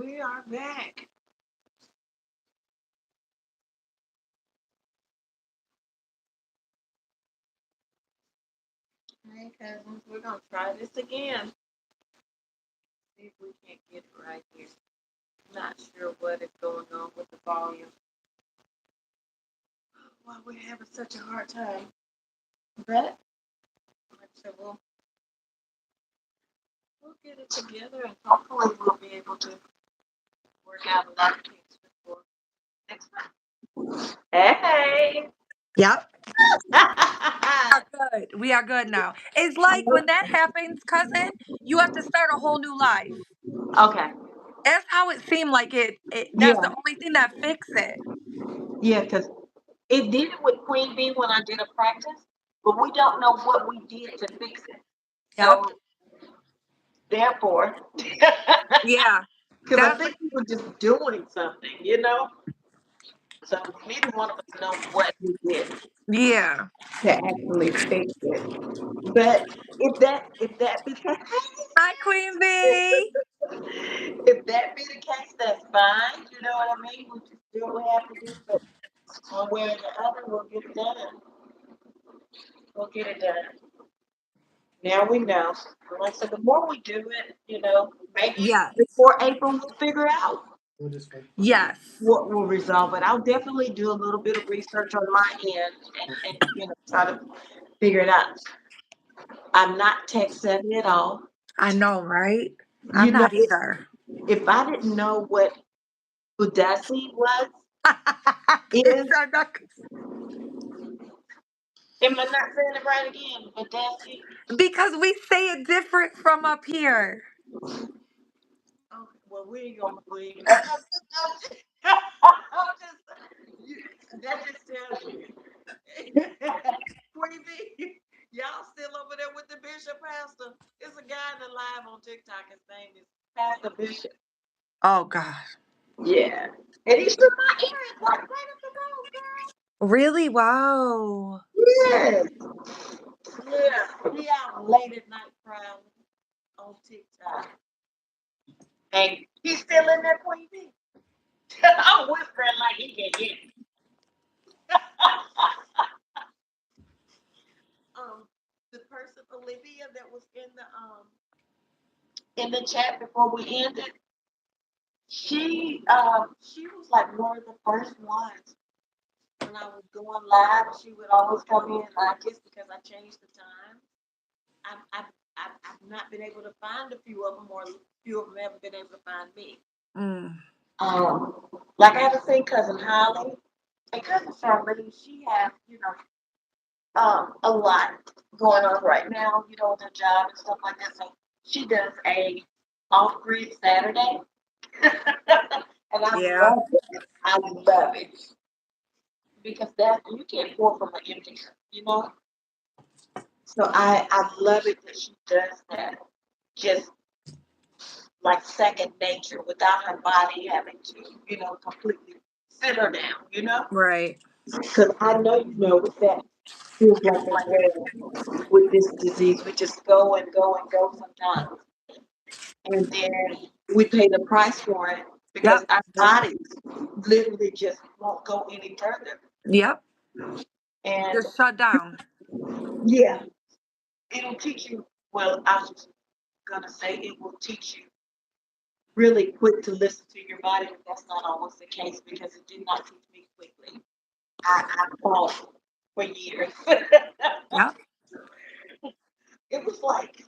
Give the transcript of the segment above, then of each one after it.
we are back. Hey, cousins, we're gonna try this again. See if we can't get it right here. Not sure what is going on with the volume. Why we're having such a hard time. But like I said, we'll get it together and hopefully we'll be able to work out a lot of things before next time. Hey. Yep. Good. We are good now. It's like when that happens, cousin, you have to start a whole new life. Okay. That's how it seemed like that's Yeah. the only thing that fixed it. Yeah, because it did it with Queen Bee when I did a practice, but we don't know what we did to fix it. Yep. So therefore, Yeah. because I That's think we were just doing something, you know. So neither one of us know what we did yeah. to actually fix it. But if that be the Hi, Queen Bee. if that be the case, that's fine. You know what I mean? We just do what we have to do, but one way or the other, we'll get it done. We'll get it done. Now we know. Like I said, the more we do it, maybe Yes. before April we'll figure out Yes. what will resolve it. I'll definitely do a little bit of research on my end and try to figure it out. I'm not tech savvy at all. I know, right? You I'm know, not either. if I didn't know what Udasi was, It's is, not- am I not saying it right again? Udasi? because we say it different from up here. Okay, well, we ain't gonna believe it. That just tells you. Queen B, y'all still over there with the Bishop Pastor? It's a guy in the live on TikTok. His name is Pastor Bishop. Oh God. Yeah. And he shook my ears like right up the road, girl. Really? Wow. Yes. Yeah. He out late at night crying on TikTok. And he's still in there, Queen B. I'm whispering like he can hear me. um, the person Olivia that was in the chat before we ended, she was like one of the first ones when I was going live. She would always come in like this because I changed the time. I've not been able to find a few of them, or a few of them haven't been able to find me. Mm. Like I haven't seen cousin Holly and cousin Charlene. She has, a lot going on right now, with her job and stuff like that. So she does a off grid Saturday, and I Yeah. love it. I love it because that you can't pour from an empty cup. So I love it that she does that, just like second nature, without her body having to, completely sit her down. Right. Because I know what that feels like as well with this disease. We just go and go and go sometimes. And then we pay the price for it because Yep. our bodies literally just won't go any further. Yep. And Just shut down. yeah, it'll teach you. Well, I was gonna say it will teach you really quick to listen to your body, but that's not always the case because it did not teach me quickly. I fought for years. Yep. It was like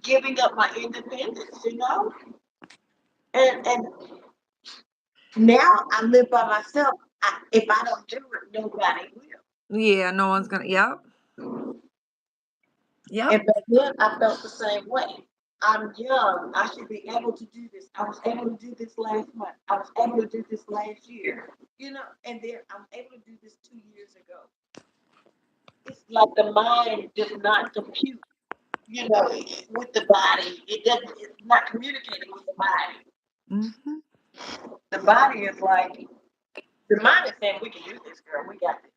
giving up my independence. And now I live by myself. If I don't do it, nobody will. Yeah. No one's gonna. Yep. Yep. And back then, I felt the same way. I'm young. I should be able to do this. I was able to do this last month. I was able to do this last year. And then I'm able to do this 2 years ago. It's like the mind does not compute, with the body. It doesn't. It's not communicating with the body. Mm-hmm. The body is like the mind is saying, "We can do this, girl. We got this."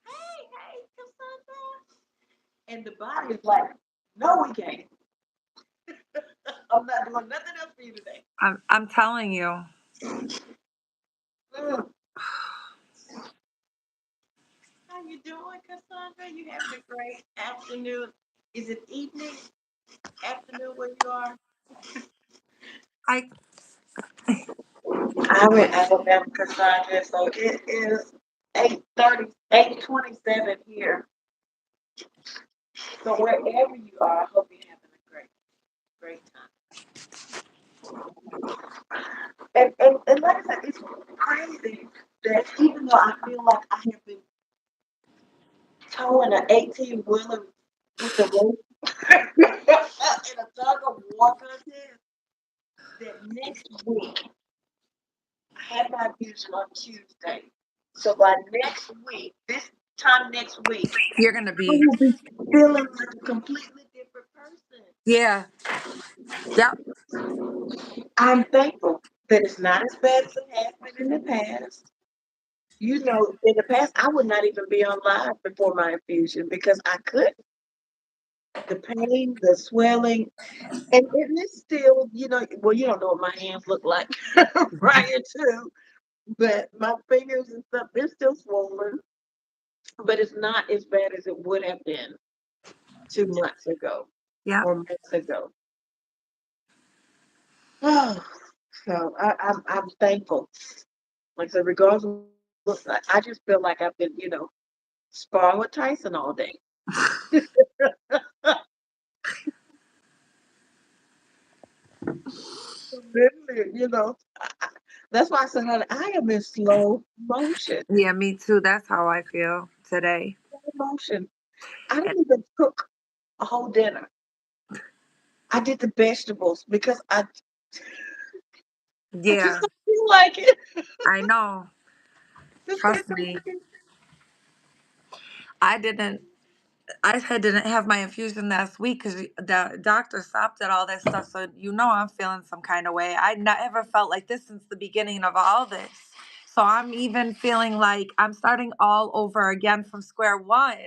Hey, Cassandra. And the body is like, "No, we can't." I'm not doing nothing else for you today. I'm telling you. Mm. How you doing, Cassandra? You having a great afternoon? Is it evening, afternoon where you are? I I'm in Alabama, Cassandra, so it is 8:30, 8:27 here. So wherever you are, I hope you're having a great time. And like I said, it's crazy that even though I feel like I have been towing an 18 wheeler with the rope in a tug of war contest, that next week I had my vision on Tuesday. So by next week, this time next week, you're gonna I be. will be feeling like a completely different person. Yeah. Yep. I'm thankful that it's not as bad as it has been in the past. You know, in the past, I would not even be on live before my infusion because I could. The pain, the swelling, and it's still, well, you don't know what my hands look like prior to, but my fingers and stuff, they're still swollen, but it's not as bad as it would have been 2 months ago Yep. or months ago. Oh, so I'm thankful. Like I said, regardless of what, I just feel like I've been, sparring with Tyson all day. Literally, that's why I said, honey, I am in slow motion. Yeah, me too. That's how I feel today. Slow motion. I didn't even cook a whole dinner. I did the vegetables because I just Yeah, don't feel like it. I know. Just don't Trust feel me. like it. I didn't. Didn't have my infusion last week because the doctor stopped at all this stuff. So I'm feeling some kind of way. I never felt like this since the beginning of all this. So I'm even feeling like I'm starting all over again from square one.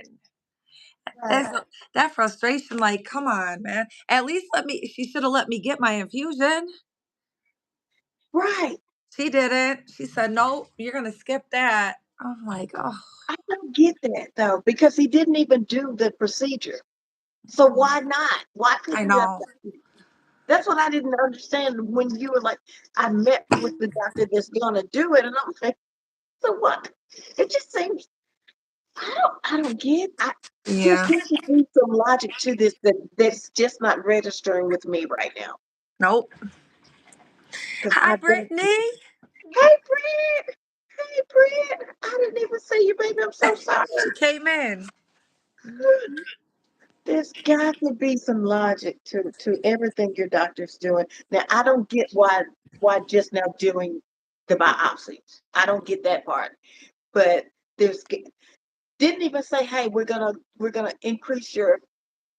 Right. There's that frustration. Like, come on, man. At least let me. She should have let me get my infusion. Right. She didn't. She said, "No, you're gonna skip that." I'm like, oh, I don't get that though, because he didn't even do the procedure. So why not? Why I couldn't you have know. done it? That's what I didn't understand when you were like, I met with the doctor that's gonna do it. And I'm like, so what? It just seems I don't get. There's Yeah. got to be some logic to this that's just not registering with me right now. Nope. Because Hi, I don't. Brittany. Hey, Brent. Hey, Brent. I didn't even see you, baby. I'm so sorry. She came in. There's got to be some logic to everything your doctor's doing. Now, I don't get why just now doing the biopsies. I don't get that part. But there's didn't even say, hey, we're gonna increase your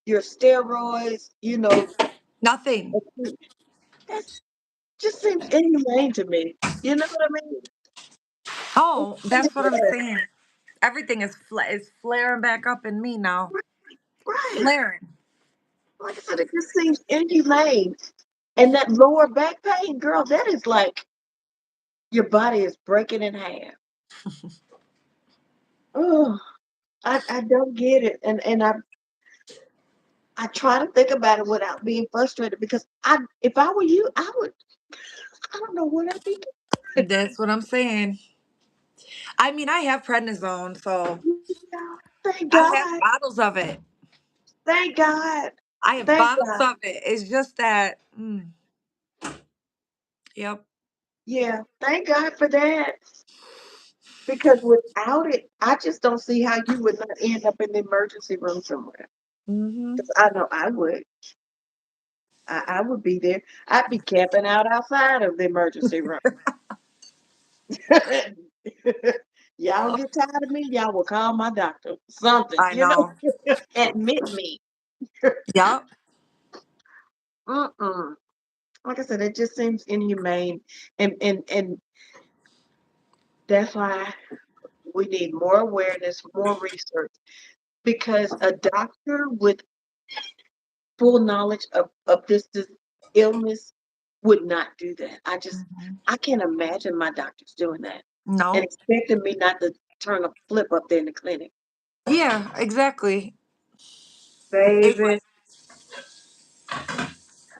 steroids. Nothing. That just seems inhumane to me. You know what I mean? Oh, that's what I'm It's saying. Everything is flaring back up in me now. right. Flaring. Like I said, it just seems inhumane. And that lower back pain, girl, that is like your body is breaking in half. Oh, I don't get it. And I try to think about it without being frustrated because if I were you, I don't know what I'd be That's what I'm saying. I mean, I have prednisone, so doing. Thank I have God. bottles of it. Thank God. I have Thank bottles God. of it. It's just that. Yep. Yeah. Thank God for that. Because without it, I just don't see how you would not end up in the emergency room somewhere. Hmm. 'Cause I know I would. I would be there. I'd be camping out outside of the emergency room. Y'all get tired of me, y'all will call my doctor. Something, I know. admit me. Yep. Mm-mm. Like I said, it just seems inhumane, and that's why we need more awareness, more research, because a doctor with full knowledge of this illness would not do that. Mhm. I can't imagine my doctors doing that and No. expecting me not to turn a flip up there in the clinic. Yeah, exactly. It, Baby,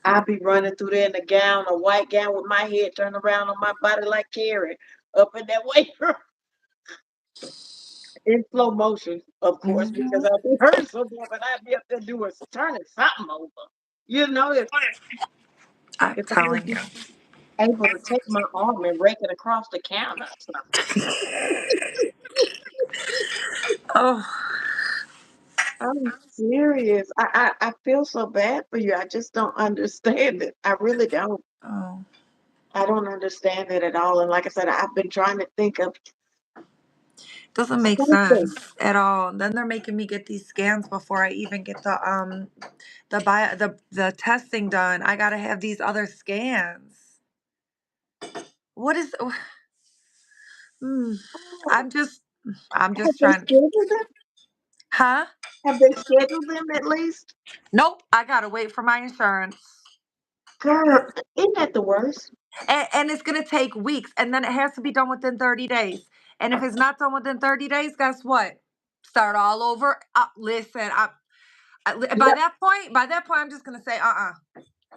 I'll be running through there in a gown, a white gown with my head turned around on my body like Carrie up in that weight room in slow motion, of course, because mhm. I'll be hurt so bad, but I'll be up there doing turning something over. You know, I'm if I would telling be you. able to take my arm and rake it across the counter or something. Oh, I'm serious. I feel so bad for you. I just don't understand it. I really don't. oh. I don't understand it at all. And like I said, I've been trying to think of Doesn't make something. sense at all. Then they're making me get these scans before I even get the testing done. I gotta have these other scans. What is? Mm, Oh, I'm just I'm have just they trying. scheduled them? Huh? Have they scheduled them at least? Nope. I gotta wait for my insurance. Girl, isn't that the worst? And it's gonna take weeks, and then it has to be done within 30 days. And if it's not done within 30 days, guess what? Start all over. Listen, Yep. by that point, I'm just gonna say,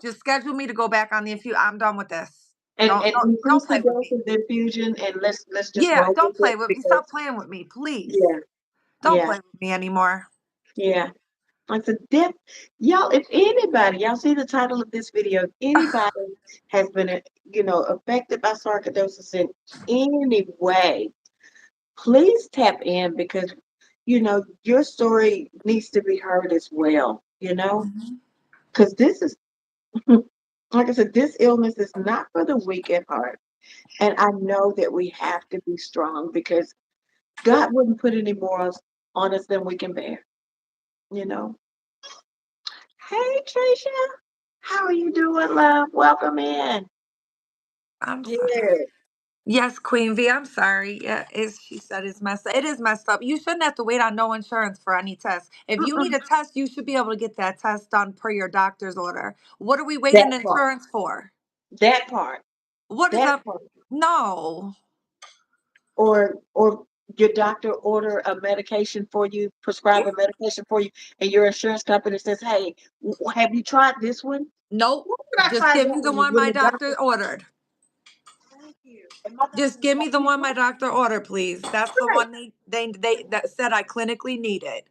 just schedule me to go back on the infusion. I'm done with this. And Don't increase the play with dose me. of the infusion and let's just Yeah, roll with don't play it with me. Stop because playing with me, please. yeah, Don't yeah, play with me anymore. yeah. It's a dip. Y'all, if anybody, y'all see the title of this video, if anybody has been, affected by sarcoidosis in any way, please tap in because, your story needs to be heard as well, Mhm. because this is, like I said, this illness is not for the weak at heart. And I know that we have to be strong because God wouldn't put any more on us than we can bear, you know. Hey, Tricia. How are you doing, love? Welcome in. I'm sorry. Yeah. Yes, Queen V. I'm sorry. Yeah, she said it's messed up. It is messed up. You shouldn't have to wait on no insurance for any test. If you need Mm-mm. a test, you should be able to get that test done per your doctor's order. What are we That waiting part. insurance for? That part. What is That up? part. No. Or your doctor order a medication for you, Yeah. prescribe a medication for you, and your insurance company says, "Hey, have you tried this one?" Nope. Why would I Just try give that me the one one when my the doctor? doctor ordered. Thank you. And my Just doctor's give me like, the "You one my know, doctor ordered, please. That's the right, one they that said I clinically needed.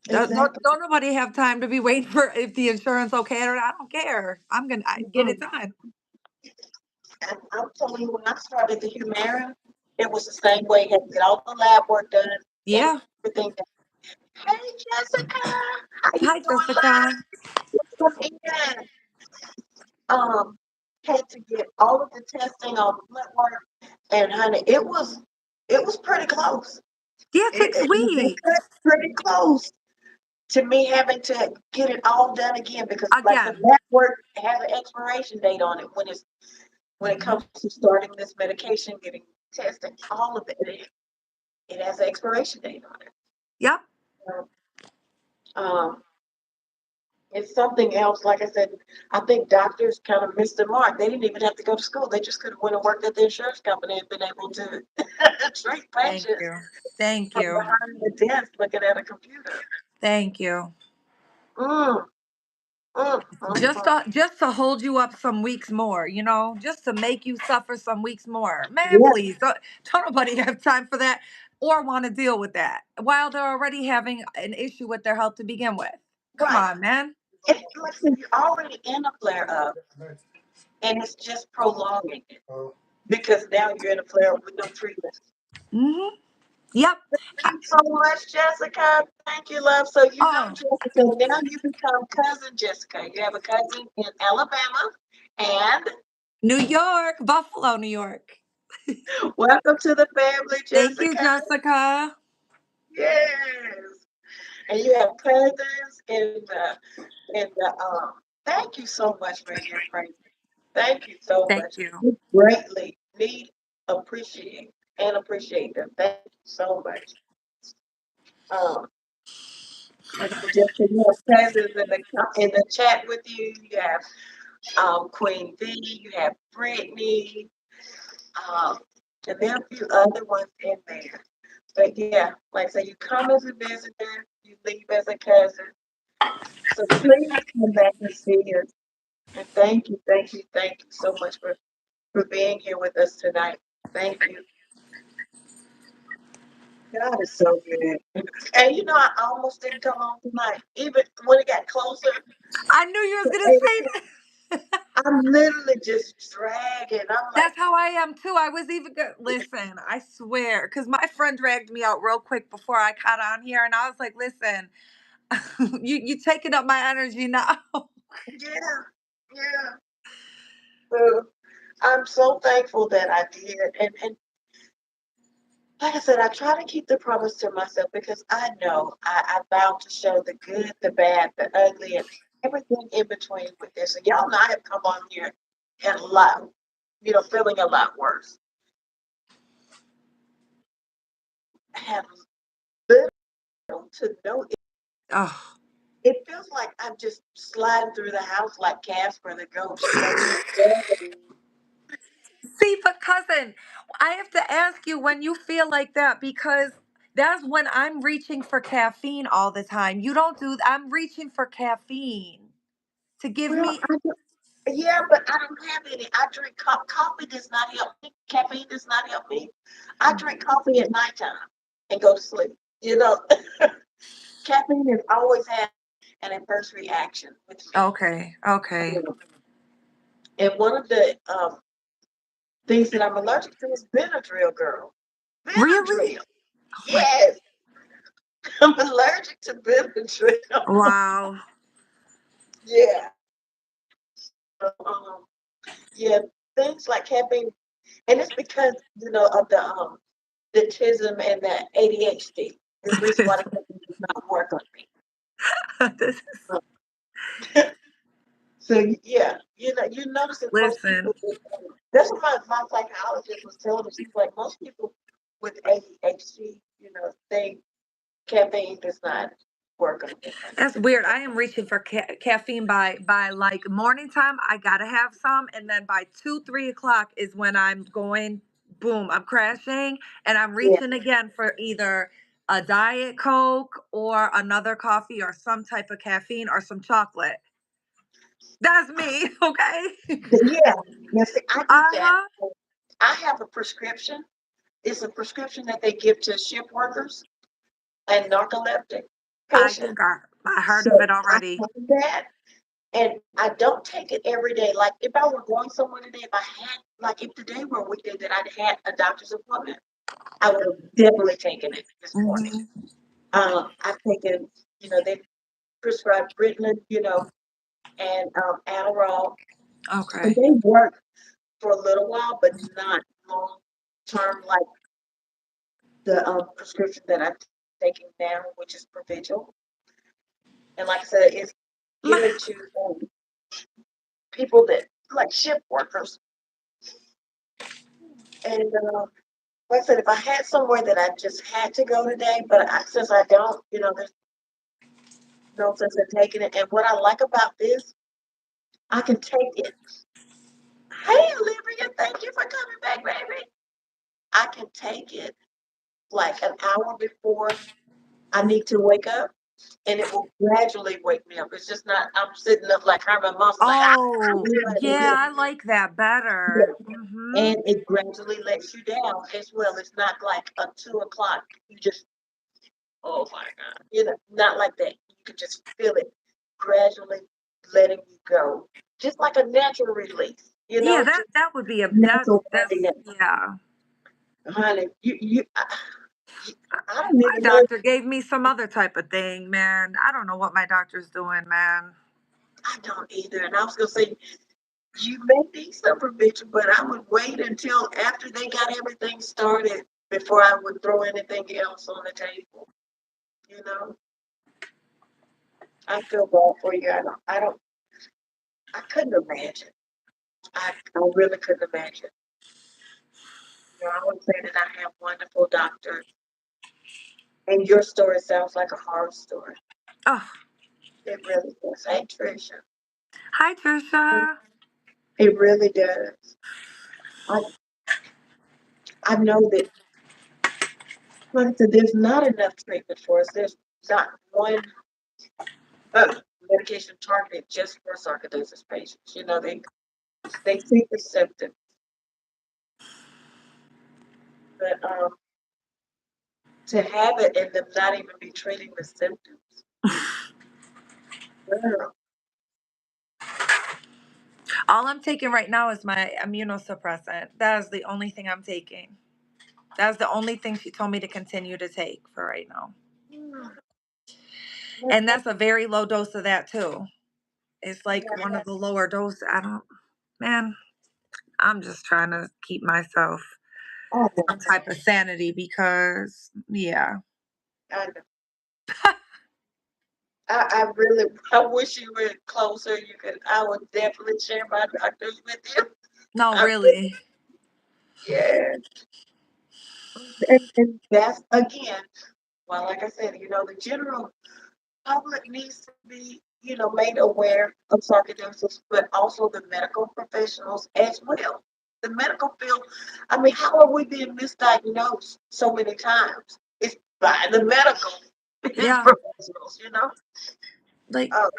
exactly." Don't nobody have time to be waiting for if the insurance okay or not. I don't care. Get it Mm-mm. done. And I'm telling you, when I started the Humira, it was the same way. Had to get all the lab work done, Yeah. everything. Hey, Jessica, how you Hi, doing, Jessica. love? Yeah. Um, had to get all of the testing, all the blood work, and honey, it was pretty close. Yeah, it takes It weeks. cut pretty close to me having to get it all done again because, like the Again. lab work has an expiration date on it when it Mhm. comes to starting this medication, getting testing, all of it has an expiration date on it. Yep. So, um, it's something else. Like I said, I think doctors kind of missed the mark. They didn't even have to go to school. They just could have went and worked at the insurance company and been able to treat Thank patients you. Thank from you. behind the desk looking at a computer. Thank you. Mm, mm. Just to hold you up some weeks more, just to make you suffer some weeks more. Man, Yeah, please don't nobody have time for that or want to deal with that while they're already having an issue with their health to begin with. Come right. on, man. And like I said, you're already in a flare up, and it's just prolonging it because now you're in a flare up with no treatment. Hmm. Yep. Thank you so much, Jessica. Thank you, love. So Oh, Jessica, now you become cousin Jessica. You have a cousin in Alabama, and New York, Buffalo, New York. welcome to the family, Thank you, Jessica. Jessica. Yes, and you have cousins in the. Thank you so much, Randy and Frank. Thank you so Thank much. you. We greatly need, appreciate them. Thank you so much. Um, And just so you have cousins in the chat with you. You have Queen V, you have Brittany, um, and there are a few other ones in there. But yeah, like I say, you come as a visitor, you leave as a cousin. So please come back and see us. And thank you so much for being here with us tonight. Thank you. God is so good. And you know, I almost didn't come on tonight. Even when it got closer I knew you was to gonna 8 o'clock, say I'm literally just dragging. I'm like, that's how I am too. I was even listen. I swear, because my friend dragged me out real quick before I got on here, and I was like, "Listen, you taking up my energy now." yeah, yeah. So I'm so thankful that I did. And like I said, I try to keep the promise to myself because I know I vowed to show the good, the bad, the ugly, and everything in between with this. And y'all know I have come on here and a lot, feeling a lot worse. I have little to no. Oh. It feels like I'm just sliding through the house like Casper the ghost. Just dragging. See, but cousin, I have to ask you when you feel like that because that's when I'm reaching for caffeine all the time. You don't do. I'm reaching for caffeine to give Well, me. yeah, but I don't have any. I drink coffee does not help me. Caffeine does not help me. I drink coffee at nighttime and go to sleep. You know, caffeine has always had an adverse reaction with me. Okay, okay. And one of the things that I'm allergic to is Benadryl, girl. Really? Benadryl. Oh my. Yes, I'm allergic to Benadryl. Wow. Yeah. Um, yeah, things like caffeine, and it's because of the autism and the ADHD. Is the reason why the caffeine does not work on me. This is, Um, So yeah, you notice that most listen. people. That's what my psychologist was telling me. She's like most people with ADHD, think caffeine does not work on them. That's weird. I am reaching for caffeine by like morning time. I gotta have some, and then by 2, 3 o'clock is when I'm going. Boom! I'm crashing, and I'm Yeah, reaching again for either a diet coke or another coffee or some type of caffeine or some chocolate. That's me. Okay. yeah. Now see, I do Uh that. huh. I have a prescription. It's a prescription that they give to shift workers and narcoleptic I patients. think I heard So of it I already. have that. And I don't take it every day. Like if I were going somewhere today, if today were a weekday that I'd had a doctor's appointment, I would have definitely taken it this morning. Hmm. I've taken, they prescribed Ritalin, and Adderall, and Okay. they work for a little while, but not long term like the prescription that I'm taking now, which is Provigil. And like I said, it's given to people that like shift workers. And like I said, if I had somewhere that I just had to go today, but since I don't, there's no sense in taking it. And what I like about this, I can take it. Hey, Olivia, thank you for coming back, baby. I can take it like an hour before I need to wake up, and it will gradually wake me up. It's just not, I'm sitting up like Herman Munster, like, Oh, yeah, yeah. I like that better. Hmm. And it gradually lets you down as well. It's not like a 2 o'clock. You just, oh my God, not like that. You can just feel it gradually letting you go, just like a natural release, Yeah, that just that would be a natural that's letting it. yeah. Honey, I don't My even know. doctor gave me some other type of thing, man. I don't know what my doctor's doing, man. I don't either. And I was gonna say you may need some prevention, but I would wait until after they got everything started before I would throw anything else on the table. You know, I feel bad for you. I couldn't imagine. I really couldn't imagine. I would say that I have wonderful doctors, and your story sounds like a horror story. Oh, It really does. Hey, Trisha. hi, Trisha. It really does. I I know that, like I said, there's not enough treatment for us. There's not one medication targeted just for sarcoidosis patients. You know, they treat the symptoms, but to have it and them not even be treating the symptoms. Girl, All I'm taking right now is my immunosuppressant. That is the only thing I'm taking. That's the only thing she told me to continue to take for right now. mm, And that's a very low dose of that too. It's like yeah, one of the lower doses. I don't, man, I'm just trying to keep myself I know, some type of sanity because, yeah. I know. I really, I wish you were closer. You could, I would definitely share my doctors with you. No, I really, really. yeah. And that's again, well, like I said, you know, the general public needs to be, you know, made aware of sarcoidosis, but also the medical professionals as well. The medical field, I mean, how are we being misdiagnosed so many times? It's by the medical Yeah. professionals, you know? Like, Oh,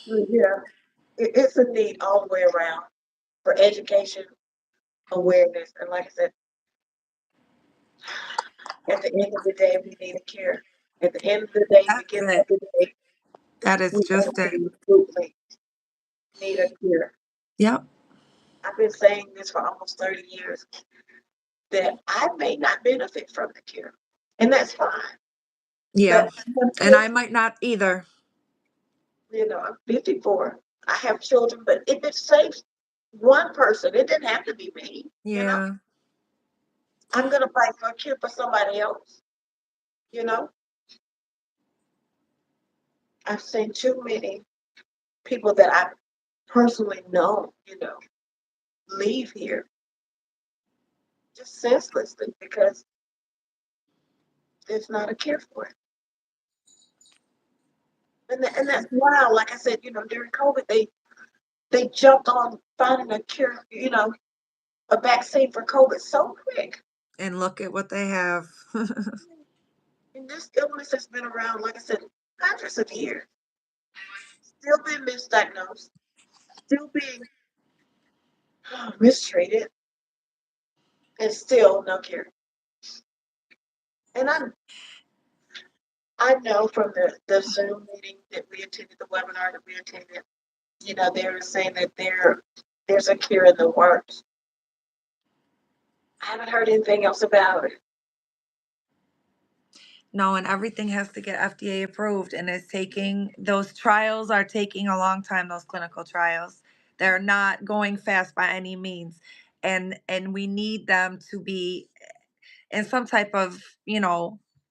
yeah. It's a need all the way around for education, awareness, and like I said, at the end of the day, we need a cure. At the end of the day, we that's get it. up every day, That is we just it. absolutely need a cure. Yep. I've been saying this for almost 30 years that I may not benefit from the cure, and that's fine. Yeah. But I'm And still, I might not either. you know, I'm 54. I have children, but if it saves one person, it didn't have to be me. You know, Yeah. I'm gonna fight for a cure for somebody else. You know, I've seen too many people that I personally know, you know, leave here just senselessly because there's not a cure for it. And that's wild. Like I said, you know, during COVID, they jumped on finding a cure, you know, a vaccine for COVID so quick. And look at what they have. And this illness has been around, like I said, hundreds of years, still being misdiagnosed, still being mistreated, and still no cure. And I know from the Zoom meeting that we attended, the webinar that we attended, you know, they were saying that there's a cure in the works. I haven't heard anything else about it. No, and everything has to get FDA approved, and it's taking, those trials are taking a long time, those clinical trials. They're not going fast by any means. And we need them to be in some type of,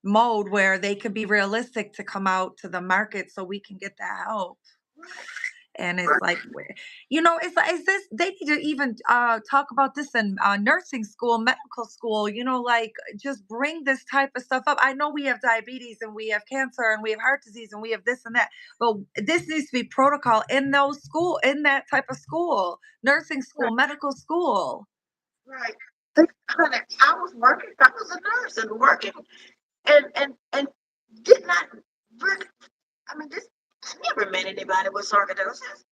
mode where they could be realistic to come out to the market so we can get that help. Right, And it's right, like, it's like, is this, they need to even talk about this in nursing school, medical school, like just bring this type of stuff up. I know we have diabetes and we have cancer and we have heart disease and we have this and that, but this needs to be protocol in those school, in that type of school, nursing school, right, medical school. right. Honey, I was a nurse and working and did not really, I mean, this, I never met anybody with sarcoidosis.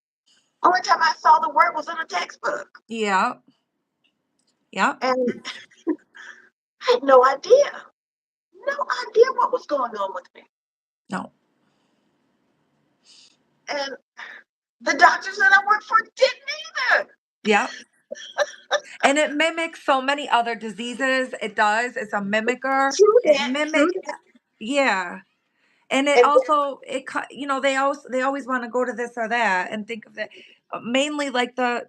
Only time I saw the word was in a textbook. Yeah. Yeah. And I had no idea, no idea what was going on with me. No. And the doctors that I worked for didn't either. Yeah. And it mimics so many other diseases. It does. It's a mimicker. True It that, true mimic. that. Yeah. And it And also, they always want to go to this or that and think of it mainly like the,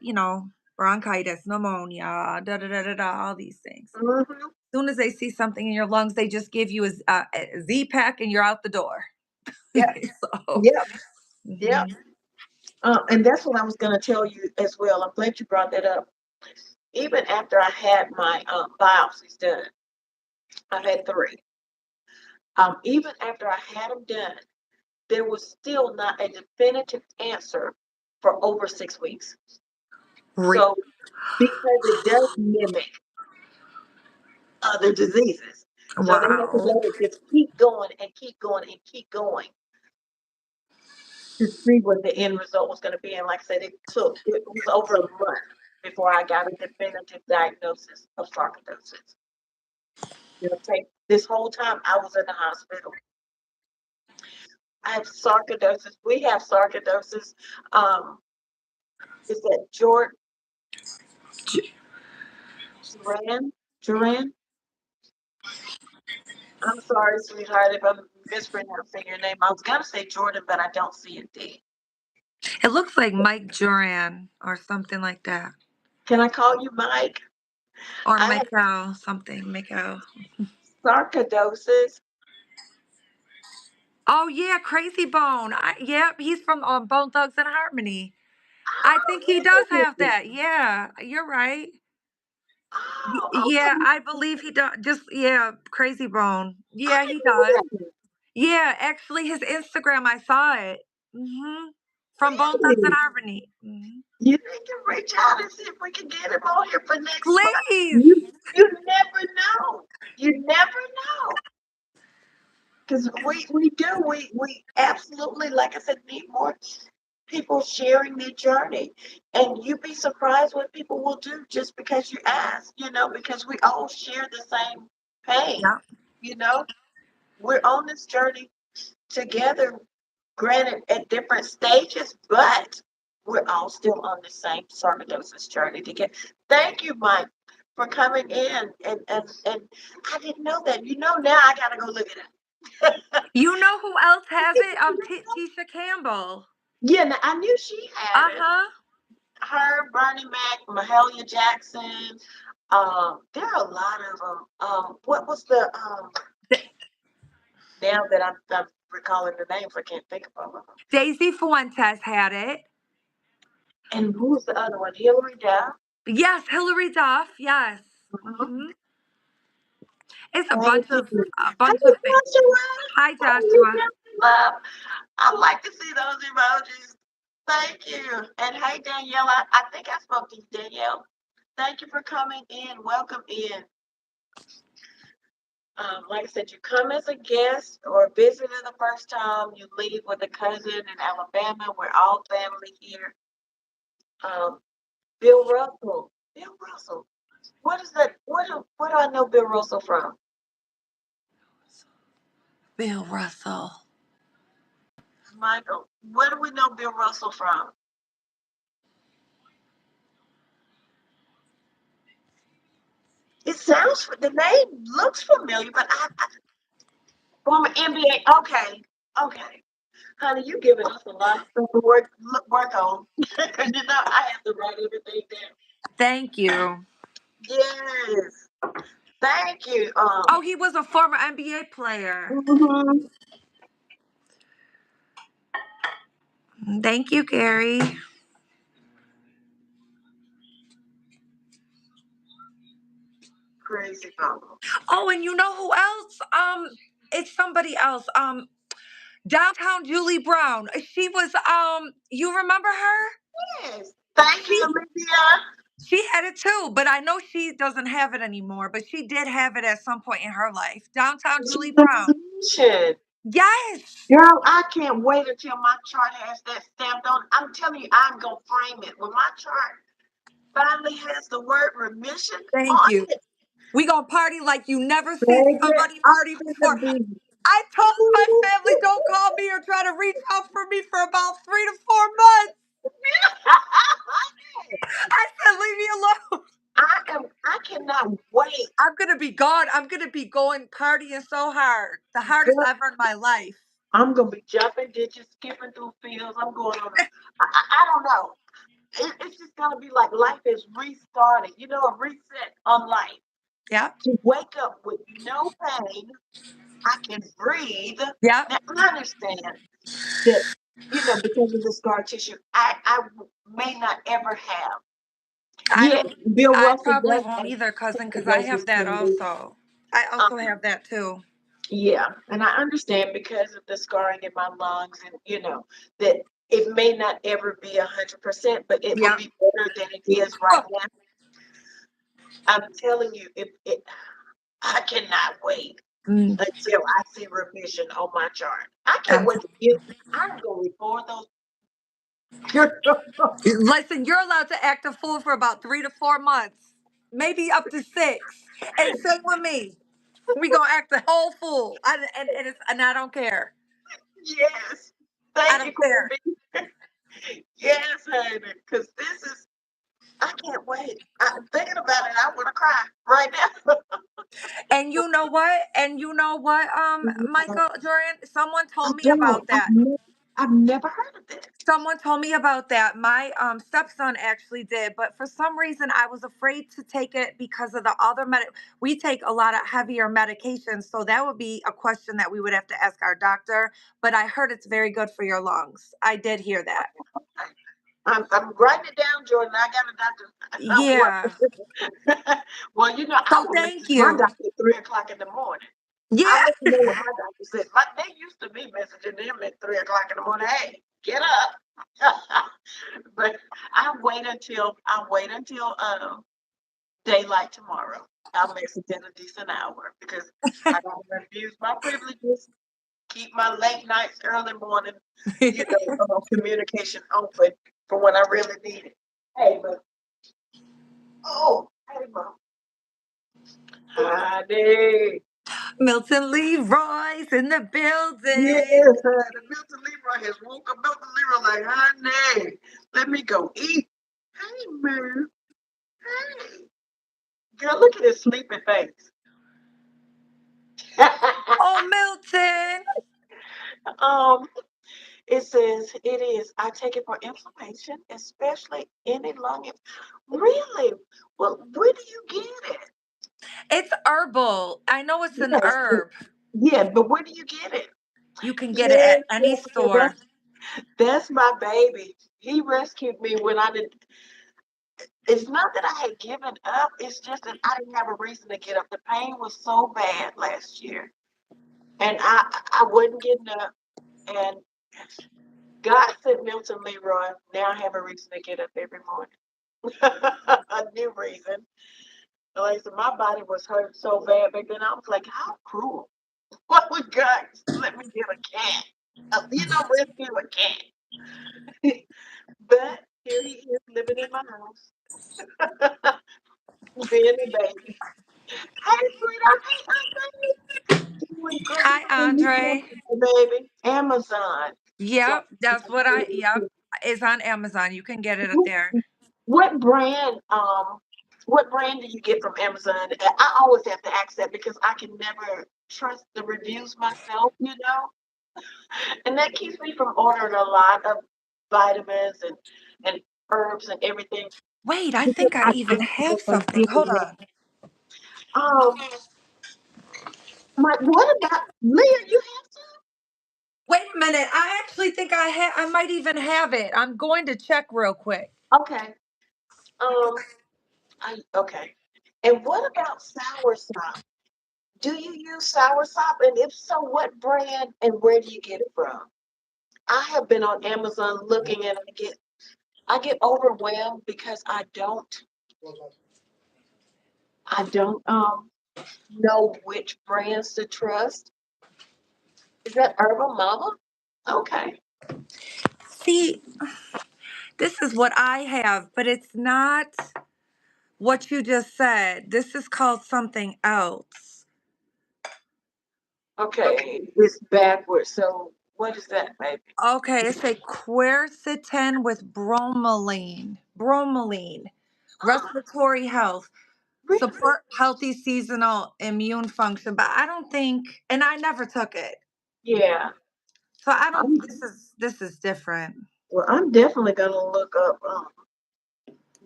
bronchitis, pneumonia, da da da da da, all these things. mhm, As soon as they see something in your lungs, they just give you a Z pack and you're out the door. yeah, So, yeah, yeah. mhm. And that's what I was going to tell you as well. I'm glad you brought that up. Even after I had my biopsies done, I've had three. Even after I had them done, there was still not a definitive answer for over 6 weeks. Re- So, because it does mimic other diseases. So they had to wow. let it just keep going and keep going and keep going to see what the end result was going to be. And like I said, it was over a month before I got a definitive diagnosis of sarcoidosis. Okay. This whole time I was in the hospital. I have sarcoidosis. We have sarcoidosis. Um, is that Duran? Duran? I'm sorry, sweetheart, if I'm mispronouncing your name. I was gonna say Jordan, but I don't see a D. It looks like Mike Duran or something like that. Can I call you Mike? Or I have Michael, something, Michael. sarcoidosis. Oh yeah, Crazy Bone. Yep, he's from Bone Thugs and Harmony. I think he does Oh, have really? that. Yeah, you're right. Oh, Yeah, okay. I believe he does. Just yeah, Crazy Bone. I Yeah, he didn't know does. that. Yeah, actually, his Instagram, I saw it. From Bone Thugs and Really? Harmony. You need to reach out and see if we can get him on here for next month. Please. You never know. You never know. Because we do. We absolutely, like I said, need more people sharing their journey. And you'd be surprised what people will do just because you ask, because we all share the same pain. Yeah. You know, we're on this journey together, granted at different stages, but we're all still on the same sarcoidosis journey together. Thank you, Mike, for coming in. And I didn't know that. Now I got to go look it up. You know who else has it? Tisha Campbell. Yeah, now, I knew she had Uh it. huh. Her, Bernie Mac, Mahalia Jackson. There are a lot of them. What was the now that I'm recalling the names, I can't think of them. Daisy Fuentes had it. And who was the other one? Hillary Duff. Yes, Hillary Duff. Yes. Mhm. hmm It's Thank you. a Hey, bunch of things. Joshua. Hi, How are you Joshua. doing, love? I like to see those emojis. Thank you. And hey, Danielle, I think I spoke to you, Danielle. Thank you for coming in. Welcome in. Like I said, you come as a guest or a visitor the first time. You leave with a cousin in Alabama. We're all family here. Um, Bill Russell. Bill Russell. What is that? What do I know Bill Russell from? Bill Russell. Michael, where do we know Bill Russell from? The name looks familiar, but I former NBA. Okay, honey, you giving us a lot of stuff to work on. I have to write everything down. Thank you. Yes, thank you. Oh, he was a former NBA player. Mhm. Thank you, Gary. Crazy mama. Oh, and you know who else? It's somebody else. Downtown Julie Brown. She was you remember her? Yes, thank you, She Olivia. she had it too, but I know she doesn't have it anymore, but she did have it at some point in her life. Downtown Julie Brown. Congratulations. Yes. Girl, I can't wait until my chart has that stamped on. I'm telling you, I'm gonna frame it. When my chart finally has the word remission Thank on you. it, We gonna party like you never seen baby, somebody I'm party gonna before. be. I told my family don't call me or try to reach out for me for about 3 to 4 months. I said, leave me alone. I cannot wait. I'm gonna be gone. I'm gonna be going partying so hard. The hardest Girl, ever in my life. I'm gonna be jumping ditches, skipping through fields. I'm going on I don't know. It's just gonna be like life is restarting, a reset on life. Yep. To wake up with no pain, I can breathe. Yep. Now I understand that, because of the scar tissue, I may not ever have. I Yeah, don't. Bill I Russell probably does won't have either, cousin, because I sarcoidosis have that too. also. I also Um, have that too. Yeah, and I understand because of the scarring in my lungs, and that it may not ever be 100%, but it will Yeah. be better than it is right Oh, now. I'm telling you, I cannot wait mm, until I see revision on my chart. I can't I'm wait to get. I'm gonna record those. Listen, you're allowed to act a fool for about 3 to 4 months, maybe up to 6. And same with me. We gonna act a whole fool. And I don't care. Yes, I thank you, don't care. Queen. Yes, honey, because this is. I can't wait. I'm thinking about it. I want to cry right now. And you know what? Yeah, Michael Jordan, someone I told me don't. about that. I've never heard of this. Someone told me about that. My stepson actually did, but for some reason I was afraid to take it because of the other we take a lot of heavier medications, so that would be a question that we would have to ask our doctor, but I heard it's very good for your lungs. I did hear that. I'm writing it down, Jordan. I got a doctor. Yeah. Well, I So will thank message my you. doctor at 3 o'clock in the morning. I Yeah. want to know what my doctor said. They used to be messaging them at 3 o'clock in the morning. Hey, get up. But I wait until daylight tomorrow. I'll message at a decent hour because I don't refuse my privileges. Keep my late nights, early morning, communication open for when I really need it. Hey, but hey, mom, honey, Milton Leroy's in the yes, building. honey, Milton Leroy has woke up. Milton Leroy like, honey, let me go eat. Hey, man, hey, girl, look at his sleepy face. Oh, Milton. um, it says it is. I take it for inflammation, especially any Really? Well, where do you get it? It's herbal. I know it's an Yes, herb. yeah, but where do you get it? You can get it Yes, at any yes, yeah, store. that's my baby. He rescued me when I didn't. It's not that I had given up. It's just that I didn't have a reason to get up. The pain was so bad last year, and I wasn't getting up. And God sent Milton Leroy. Now I have a reason to get up every morning. A new reason. Like so my body was hurt so bad back then. I was like, how cruel. Why would God let me get a cat? Rescue a cat. But here he is living in my house, being a baby. Hey, sweetheart. Hey, doing great. Hi, Andre. Baby. Amazon. Like, Yep, yep, it's on Amazon. You can get it up what there. what brand? What brand do you get from Amazon? I always have to ask that because I can never trust the reviews myself. And that keeps me from ordering a lot of vitamins and herbs and everything Wait, I because think I I even don't have know if I'm something. Hold getting it. on. Um, what about Leah? You Wait a minute. I actually think I might even have it. I'm going to check real quick. have okay? Um, okay. And what about soursop? Do you use soursop? And if so, what brand and where do you get it from? I have been on Amazon looking and I get overwhelmed because I don't know which brands to trust. Is that Herbal Mama? Okay. See, this is what I have, but it's not what you just said. This is called something else. Okay. It's backwards. So what is that, baby? Okay, it's a quercetin with bromelain. Bromelain. Oh, Respiratory health. really? Support healthy seasonal immune function. But I don't think, and I never took it. Yeah. So I don't, I'm this is different. well, I'm definitely gonna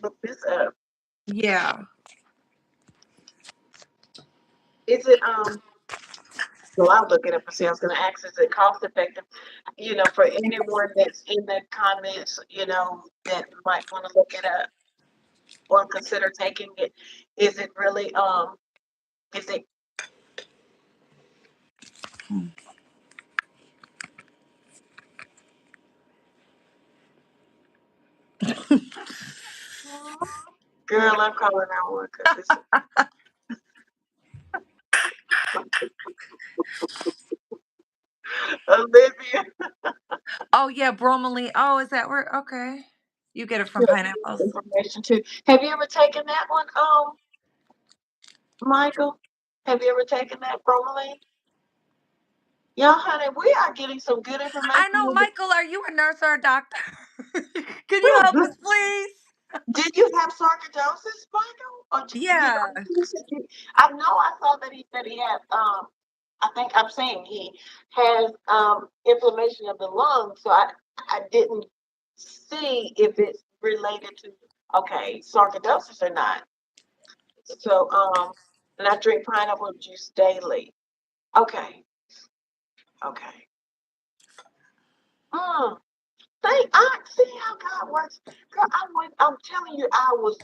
look this up. Yeah. Is it well I'll look it up and see. I was gonna ask, is it cost effective? For anyone that's in the comments, that might want to look it up or consider taking it. Is it really is it Girl, I'm calling that one because it's Olivia. Oh yeah, bromelain. Oh, is that where? Okay, you get it from Yeah, pineapples. information too. Have you ever taken that one, Michael? Have you ever taken that bromelain? Yeah, honey, we are getting some good information. I know, Michael. Are you a nurse or a doctor? Can you help us, please? Did you have sarcoidosis, Michael? Or Yeah. I know I saw that he said he had I think I'm saying he has inflammation of the lungs, so I didn't see if it's related to sarcoidosis or not. So and I drink pineapple juice daily. Okay, okay. Mm, I see how God works. Girl, I'm telling you, I was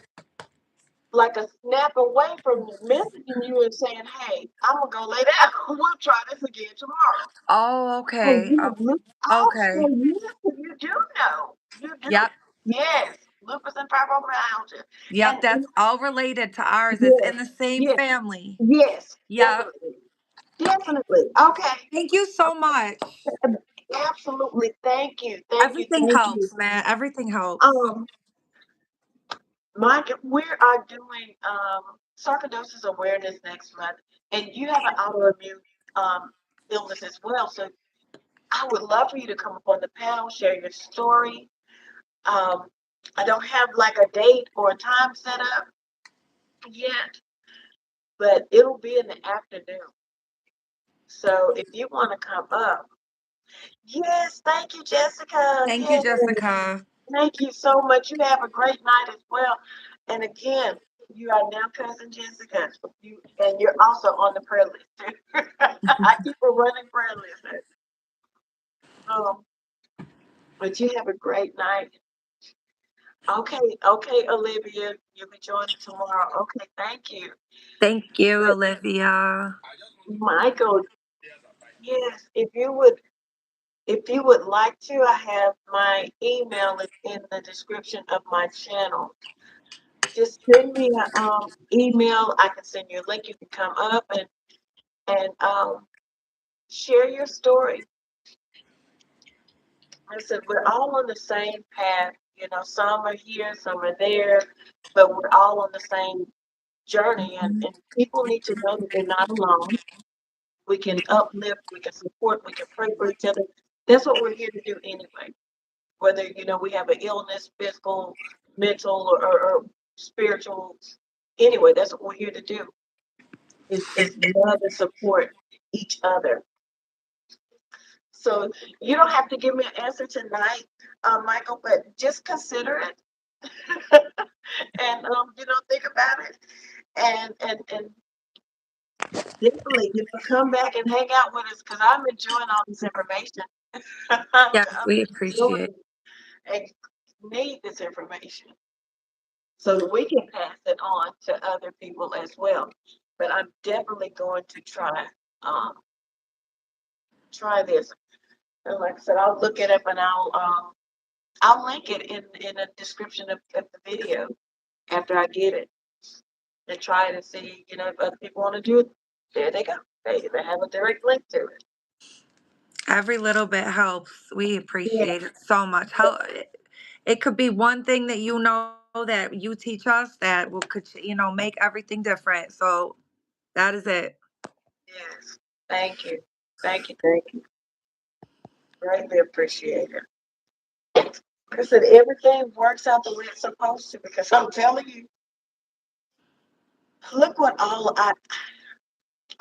like a snap away from messaging you and saying, "Hey, I'm gonna go lay down. We'll try this again tomorrow." Oh, Oh, okay. you have lupus. Oh, so Okay. you do know. You do. Yep. Yes, lupus and fibromyalgia. Yep. And That's all related to ours. It's yes, in the same yes, family. yes, Yep. definitely, definitely. Okay, Thank you so much. absolutely. Thank you, thank you, Everything thank you. helps, man. Everything helps. Um, Mike, we are doing sarcoidosis awareness next month, and you have an autoimmune um illness as well. So I would love for you to come up on the panel, share your story. Um, I don't have like a date or a time set up yet, but it'll be in the afternoon. So if you want to come up, yes, thank you, Jessica. Thank you, Yes, Jessica. thank you so much. You have a great night as well. And again, you are now cousin Jessica. And you're also on the prayer list. I keep a running prayer list. Um, but you have a great night. Okay, okay, Olivia, you'll be joining tomorrow. Okay, thank you. Thank you, But Olivia. Michael, yes, if you would like to, I have my email in the description of my channel. Just send me an email. I can send you a link. You can come up and share your story. I said we're all on the same path. You know, some are here, some are there, but we're all on the same journey. And people need to know that they're not alone. We can uplift, we can support, we can pray for each other. That's what we're here to do anyway. Whether we have an illness, physical, mental, or spiritual. Anyway, that's what we're here to do. Is love and support each other. So you don't have to give me an answer tonight, Michael, but just consider it and think about it and definitely come back and hang out with us because I'm enjoying all this information. Yes, I'm we enjoying appreciate. and need this information so that we can pass it on to other people as well. But I'm definitely going to um, try this. And like I said, I'll look it up and I'll link it in the description of the video after I get it and try it and see, if other people want to do it. There they go. They have a direct link to it. Every little bit helps. We Yeah. appreciate it so much. How it could be one thing that you know that you teach us that will could make everything different. So that is it. Yes. Thank you. Thank you. Thank you. Greatly appreciate it. Like I said, everything works out the way it's supposed to because I'm telling you, look what all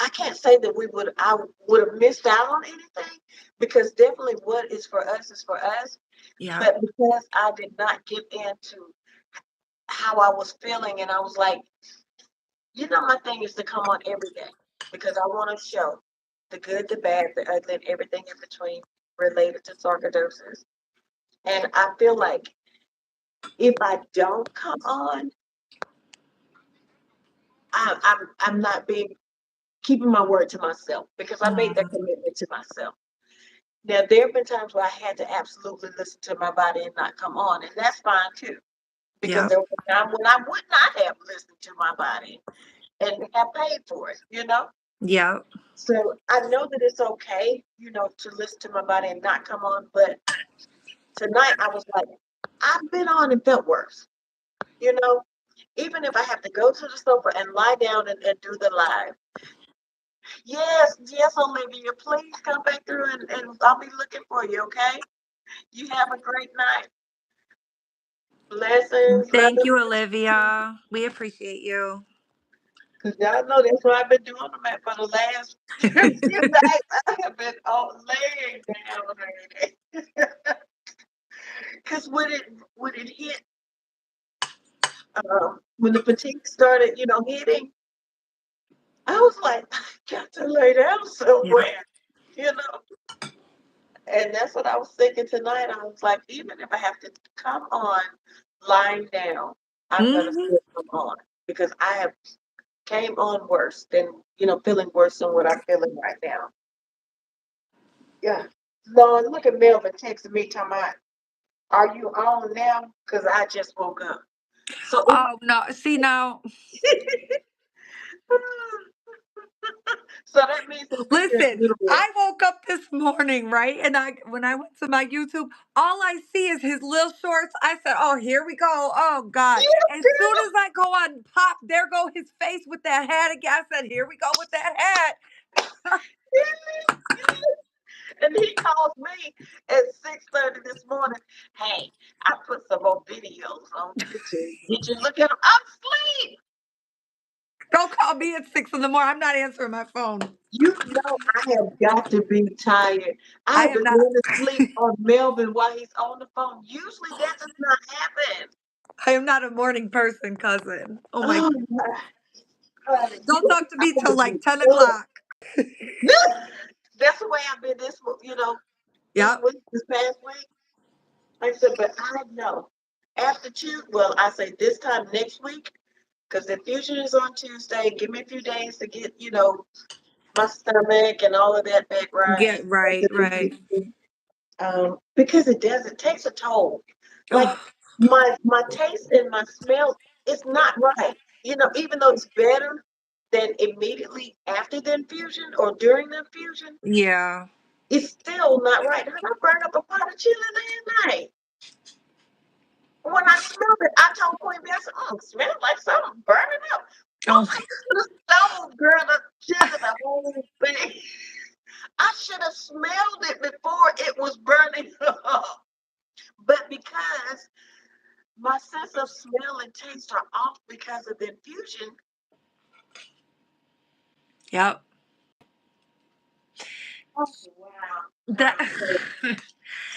I can't say that I would have missed out on anything because definitely what is for us. Yeah. But because I did not get into how I was feeling and I was like, my thing is to come on every day because I want to show the good, the bad, the ugly, and everything in between related to sarcoidosis. And I feel like if I don't come on, I'm not being keeping my word to myself because I made that Mm, commitment to myself. Now, there have been times where I had to absolutely listen to my body and not come on, and that's fine too. Because yep. there was a time when I would not have listened to my body and have paid for it, you know? Yep. So I know that it's okay, to listen to my body and not come on. But tonight I was like, I've been on and felt worse, you know? Even if I have to go to the sofa and lie down and do the live. Yes, yes, Olivia, please come back through and I'll be looking for you, okay? You have a great night. Blessings, love Thank and you, peace. Olivia. We appreciate you. Because y'all know that's what I've been doing them at for the last few nights. I have been all laying down. Because when it hit, when the fatigue started, hitting, I was like, I got to lay down Yep. somewhere, you know. And that's what I was thinking tonight. I was like, even if I have to come on lying down, I'm gonna Hmm. still come on because I have came on worse than feeling worse than what I'm feeling right now. Yeah. Lord, look at Melvin texting me talking about, are you on now? Because I just woke up. So Oh no. See now. so that means that you're here in a Listen, little bit. I woke up this morning, right? And I when I went to my YouTube, all I see is his little shorts. I said, "Oh, here we go. Oh God." Yeah, As soon as I go on pop, there go his face with that hat again. I said, "Here we go with that hat." yeah, yeah. And he calls me at 6:30 this morning. Hey, I put some more videos on YouTube. Did you look at them? I'm asleep. Don't call me at 6 in the morning. I'm not answering my phone. You know I have got to be tired. I I have am been not going to sleep on Melvin while he's on the phone. Usually that does not happen. I am not a morning person, cousin. Oh my Oh my God. don't talk to I me till would like be 10 done. o'clock. That's the way I've been this Yep. week, this past week. Like I said, but I know after well, I say this time next week, because the infusion is on Tuesday. Give me a few days to get, my stomach and all of that back right. Get right, right. Because it takes a toll. Like Oh, my taste and my smell is not right. Even though it's better than immediately after the infusion or during the infusion, yeah. it's still not right. And I burned up a pot of chili last night. When I smelled it, I told Queen Bee, I said, "Oh, it smells like something burning up." Oh Folks, I should have stove, girl, the chili, the whole thing. I should have smelled it before it was burning up. But because my sense of smell and taste are off because of the infusion, yep. oh, wow. That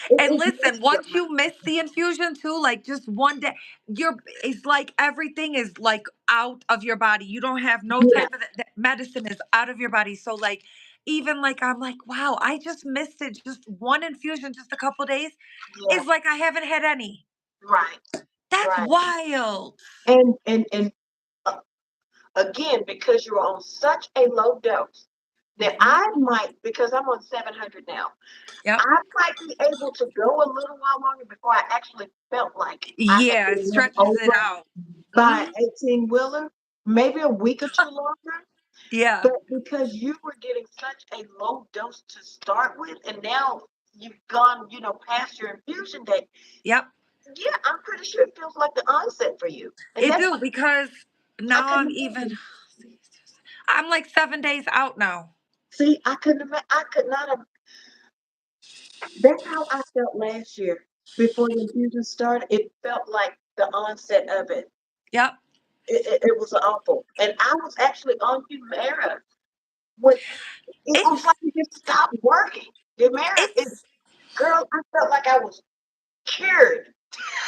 So it, and it listen, messes up once my you miss the infusion too, like just one day, you're it's like everything is like out of your body. You don't have no yeah, type of that medicine is out of your body. So like even like I'm like, wow, I just missed it. Just one infusion, just a couple days. yeah, It's like I haven't had any. right, That's right. wild. And uh, again, because you're on such a low dose that Mhm. I might, because I'm on 700 now, Yep. I might be able to go a little while longer before I actually felt like I had Yeah, it been run stretches it over out. by Mhm. 18 wheeler, maybe a week or two longer. Yeah. But because you were getting such a low dose to start with, and now you've gone, past your infusion date, Yep. yeah, I'm pretty sure it feels like the onset for you. And It that's do what because I now I'm couldn't even imagine. I'm like 7 days out now. See, I couldn't imagine. I could not have. That's how I felt last year before the infusion started. It felt like the onset of it. Yep. It was awful. And I was actually on Humira when it was It's like it just stopped working. Humira, it's girl, I felt like I was cured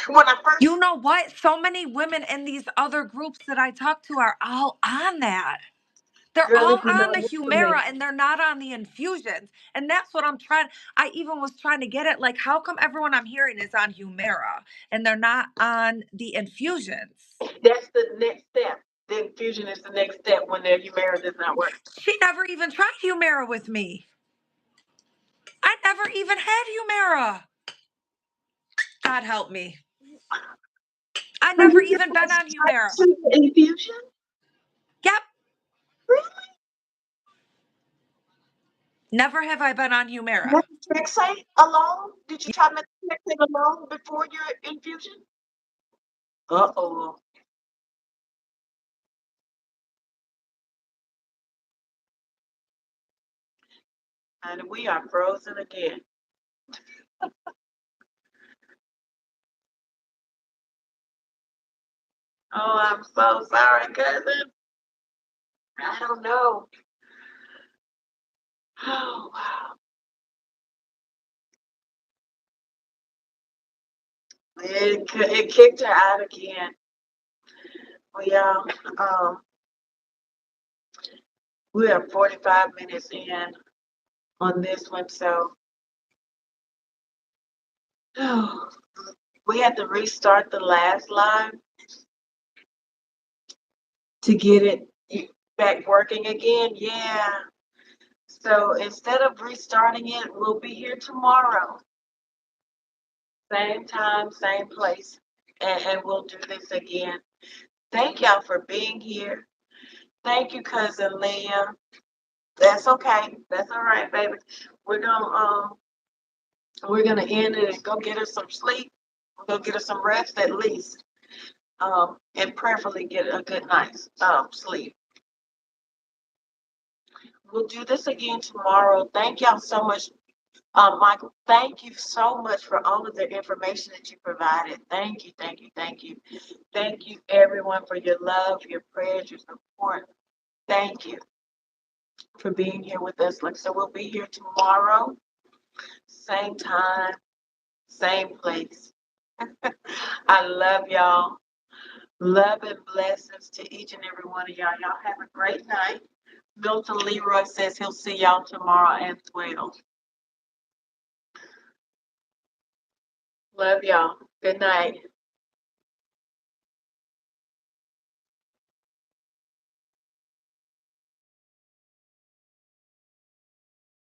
when I you first. know what? So many women in these other groups that I talk to are all on that. They're Girl, all it did on not the work for me. Humira and they're not on the infusions. And that's what I'm trying. I even was trying to get it. Like, how come everyone I'm hearing is on Humira and they're not on the infusions? That's the next step. The infusion is the next step when their Humira does not work. She never even tried Humira with me. I never even had Humira. God help me. I So never you even been guys on Humira. tried to the infusion? Yep. Really? Never have I been on Humira. Methotrexate alone? Did you try methotrexate alone before your infusion? Uh-oh. And we are frozen again. Oh, I'm so sorry, cousin. I don't know. Oh, wow. It kicked her out again. We we are 45 minutes in on this one, so we had to restart the last line to get it back working again. Yeah. So instead of restarting it, we'll be here tomorrow. Same time, same place, and we'll do this again. Thank y'all for being here. Thank you, cousin Leah. That's okay. That's all right, baby. We're gonna end it and go get us some sleep. Go get us some rest at least. And prayerfully get a good night's sleep. We'll do this again tomorrow. Thank y'all so much. Michael, thank you so much for all of the information that you provided. Thank you, thank you, thank you. Thank you, everyone, for your love, your prayers, your support. Thank you for being here with us. Like, so we'll be here tomorrow, same time, same place. I love y'all. Love and blessings to each and every one of y'all. Y'all have a great night. Milton Leroy says he'll see y'all tomorrow as well. Love y'all. Good night.